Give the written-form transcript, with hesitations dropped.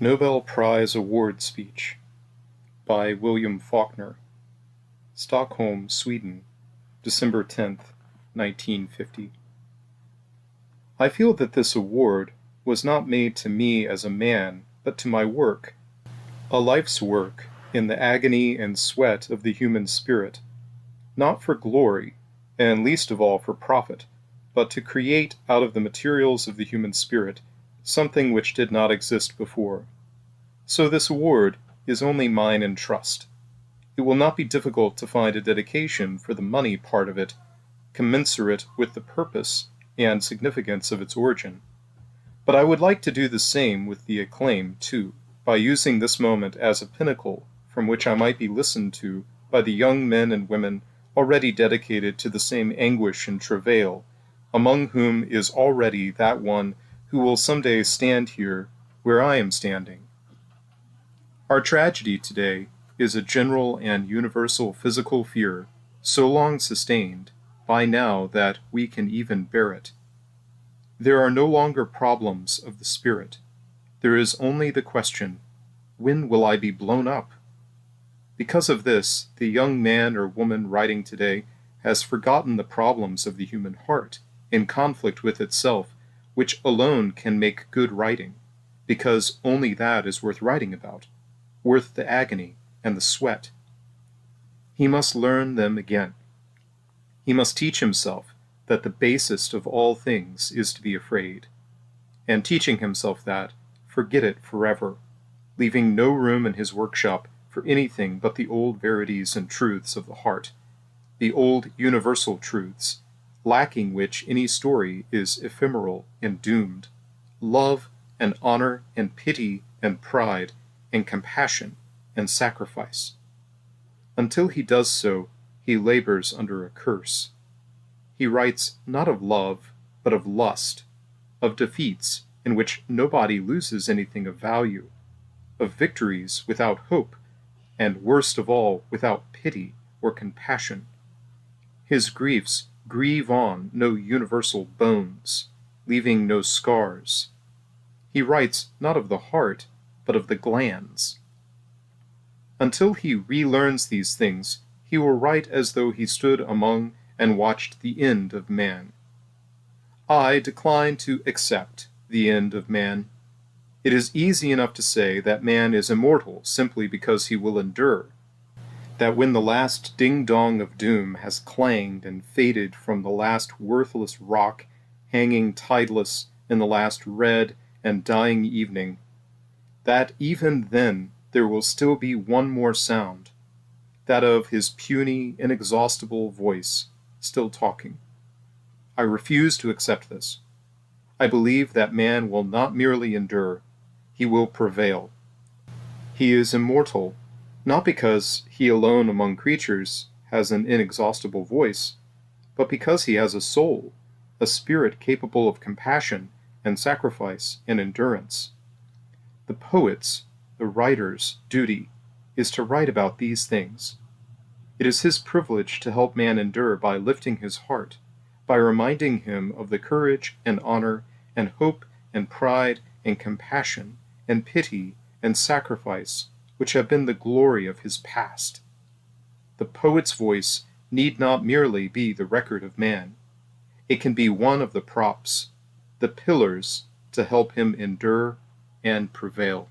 Nobel Prize Award Speech by William Faulkner, Stockholm, Sweden, December 10th, 1950. I feel that this award was not made to me as a man, but to my work, a life's work in the agony and sweat of the human spirit, not for glory, and least of all for profit, but to create out of the materials of the human spirit something which did not exist before. So this award is only mine in trust. It will not be difficult to find a dedication for the money part of it, commensurate with the purpose and significance of its origin. But I would like to do the same with the acclaim, too, by using this moment as a pinnacle from which I might be listened to by the young men and women already dedicated to the same anguish and travail, among whom is already that one who will someday stand here where I am standing. Our tragedy today is a general and universal physical fear, so long sustained, by now that we can even bear it. There are no longer problems of the spirit. There is only the question, when will I be blown up? Because of this, the young man or woman writing today has forgotten the problems of the human heart, in conflict with itself, which alone can make good writing, because only that is worth writing about, worth the agony and the sweat. He must learn them again. He must teach himself that the basest of all things is to be afraid, and teaching himself that, forget it forever, leaving no room in his workshop for anything but the old verities and truths of the heart, the old universal truths, lacking which any story is ephemeral and doomed, love and honor and pity and pride and compassion and sacrifice. Until he does so, he labors under a curse. He writes not of love, but of lust, of defeats in which nobody loses anything of value, of victories without hope, and worst of all, without pity or compassion. His griefs grieve on no universal bones, leaving no scars. He writes not of the heart, but of the glands. Until he relearns these things, he will write as though he stood among and watched the end of man. I decline to accept the end of man. It is easy enough to say that man is immortal simply because he will endure, that when the last ding-dong of doom has clanged and faded from the last worthless rock hanging tideless in the last red and dying evening, that even then there will still be one more sound, that of his puny, inexhaustible voice, still talking. I refuse to accept this. I believe that man will not merely endure, he will prevail. He is immortal, not because he alone among creatures has an inexhaustible voice, but because he has a soul, a spirit capable of compassion and sacrifice and endurance. The poet's, the writer's duty is to write about these things. It is his privilege to help man endure by lifting his heart, by reminding him of the courage and honor and hope and pride and compassion and pity and sacrifice which have been the glory of his past. The poet's voice need not merely be the record of man. It can be one of the props, the pillars to help him endure and prevail.